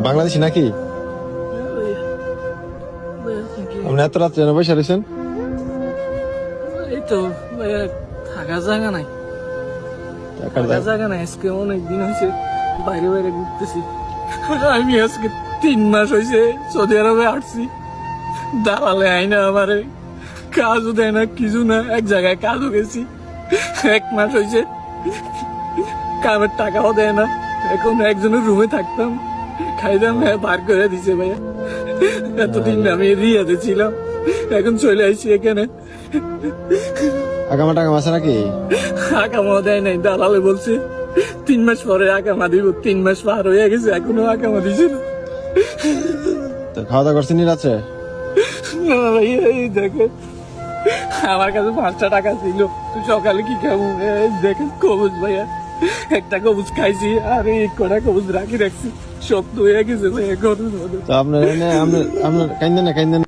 বাংলাদেশি নাকি? আপনি এত রাত্রে যেন বসে রয়েছেন? এই তো ভাইয়া, থাকা জায়গা নাই, থাকা জায়গা নাই। আজকে অনেকদিন হয়েছে বাইরে বাইরে ঘুরতেছি। আমি আজকে 3 মাস হয়েছে সৌদি আরবে আসছি। দালালে আইনা আমারে কাজও দেয় না, কিছু না। এক জায়গায় কাজও গেছি, 1 মাস হয়েছে কামের টাকাও দেয় না। এখন একজনের রুমে থাকতাম, খাইতাম, বার করে দিছে ভাইয়া। এতদিন আমি রিয়াতে ছিলাম, এখন চলে আসছি এখানে। আগামা টাকা আছে নাকি? আকামা দেয় নাই, দালালে বলছে 3 মাস পরে আকামা দিব। 3 মাস পার হয়ে গেছে, এখনো আকামা দিছে না। তো খাওয়া দাওয়া করছেন রাত্রে? না ভাইয়া, এই দেখে আমার কাছে 5টা টাকা ছিল, তো সকালে কি খাবো? এই দেখেন কবুজ ভাইয়া, একটা কবুজ খাইছি আর এই কটা কবুজ রাখি রাখছি, সব তো হয়ে গেছে ভাইয়া ঘরের মধ্যে। তো আপনার কাইন্দেন না, কাইন্দেন